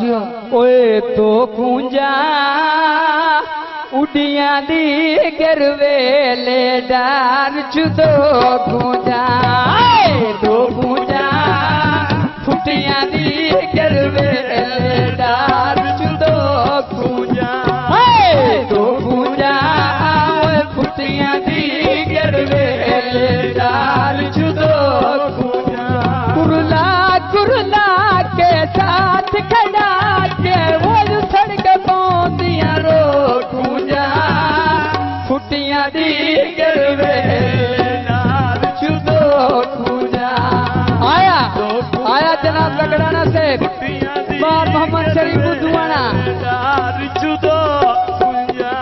ओए तो कुंजा उडिया दी गिरवेले डार चुदो कुंजा दो कुंजा फुटिया दी गिरवेले डार चुदो कुंजा दो कुंजा फुटिया दी गिरवेले डार चुदो कुंजा कुरला कुरला के साथ खड़ा के वो सड़क पौंदिया रो कुंजा फुटिया दी गिरवेले डार चुदो कुंजा आया जनाब लगड़ाना से बार मोहम्मद शरीफ बुधवाना चुदो कुंजा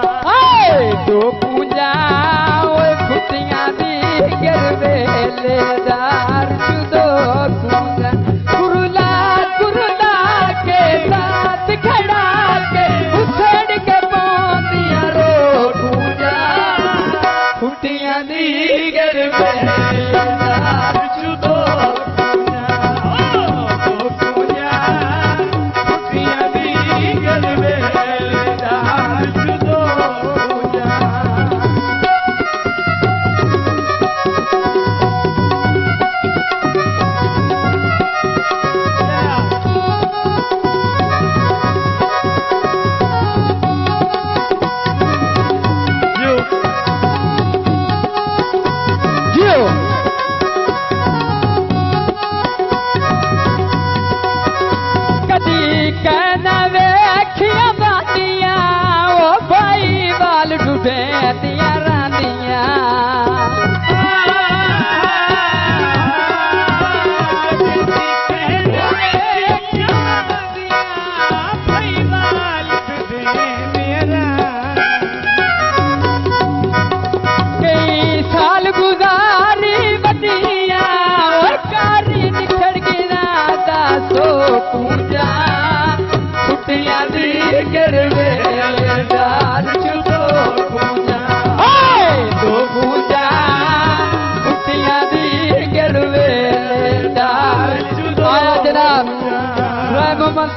दो कुंजा ओए फुटिया दी गिरवेले डार चुदो कुंजा कुरला कुरला के साथ खड़ा के उछड़ के पौंदिया रो कुंजा फुटिया दी गिरवेले डार चुदो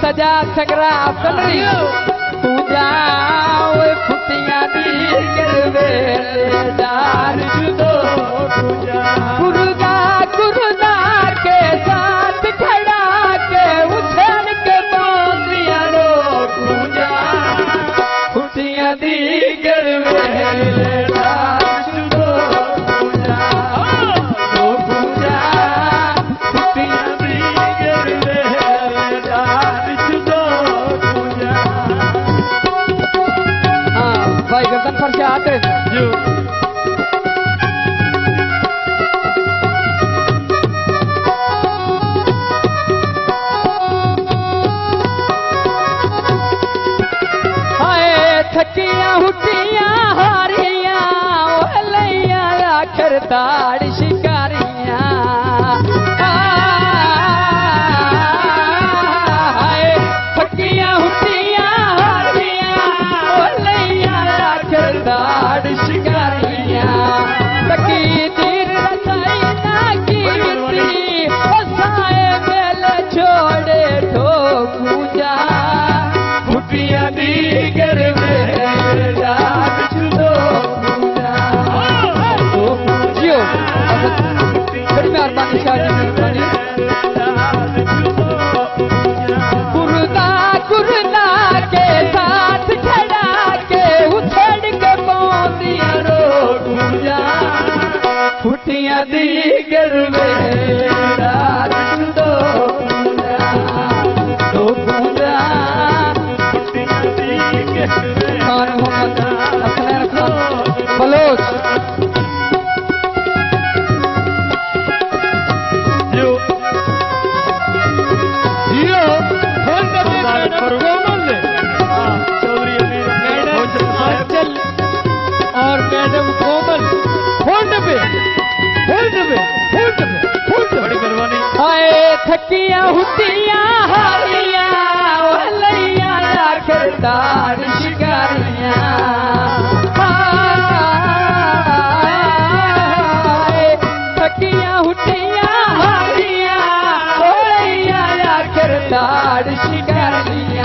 सजा सगरा पलरी पूजा ओए फुटिया दी गिरवेले डार चुदो पूजा गुरुदा के साथ खड़ा के उछल के पौंदिया रो पूजा फुटिया दी गिरवेले डार चुदो पूजा दो पूजा फुटिया दी गिरवेले डार भाई गर्दन पर से आते हाय थकिया हुटिया हारिया लैया आखिर ताड़ शिकारिया थकिया हुटिया दाड़ शिकारिया तकी तीर रसाई ना कीर्ति साए मेल छोड़े ठो पूजा फुटिया दी गिरवेले डार चुदो पूजा दो पूजियो बड़ी मेहरबानी शाह जी कुरदा कुरदा के साथ खड़ा के उछड़ के पौंदिया रो कुंजा फुटिया दी गिरवेले डार चुदो कुंजा दो कुंजा फुटिया दी गिरवेले खान मोहम्मद हसनैन खान बलोच और मैडम कोमल होल्ड पे बड़ी मेहरबानी हाय थकिया हुटिया हारिया लैया आखिर ताड़ शिकारिया थकिया हुटिया हारिया लैया आखिर ताड़ शिकारिया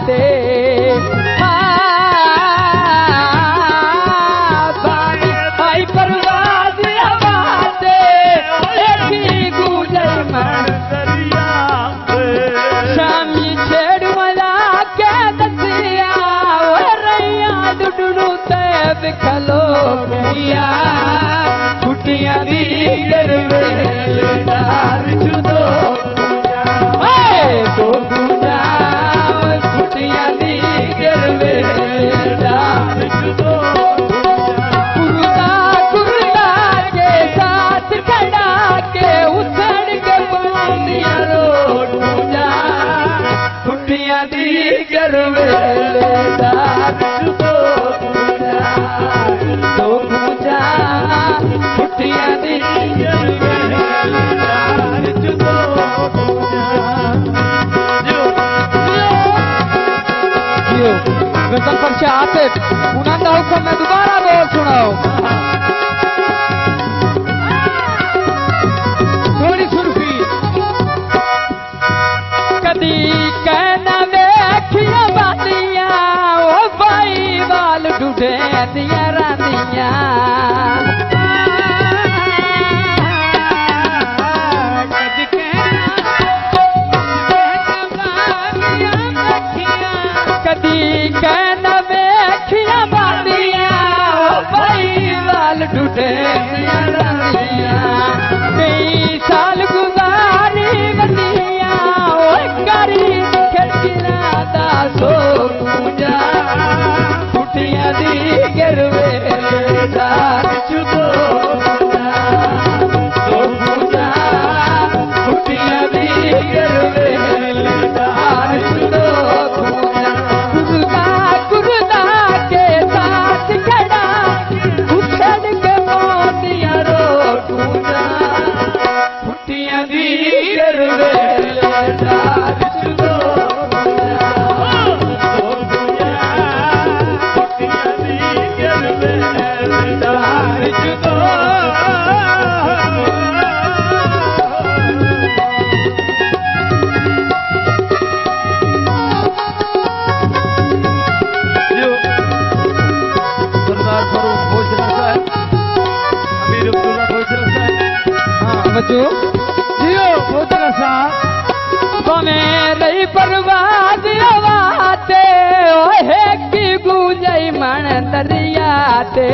ते आई परवाज आवाते एकी गूंजे मन दरिया शामी छेड़ वाला के दसिया रैया दुडू ते बिखलो गया कुटिया दी गरवेदार जुदो तो गुजा कुटिया दी गरवेदार जुदो कुर्ता कुर्ता के साथ खड़ा के उछड़ के पानिया रोड गुजा कुटिया दी गरवेदार जुदो तो गुजा कुटिया दी गरवेदार जुदो गजल पर से आतिफ उनंदा हुक्म में दोबारा बोल सुनाओ थोड़ी सुर्फी कदी कहना देखिया बातिया ओ भाई वाल डूडे दिया रानिया कदी कहना देखिया बातिया भाई वाल डूडे कई साल गुजारी बतिया करी खिड़किया दा सो पूजा कुटिया दी गरवेदार जुदो सो पूजा कुटिया दी गरवेदार जुदो जियो पुत्र सा मेरी परवाज आवाते ओहे की गूंजई मन दरिया ते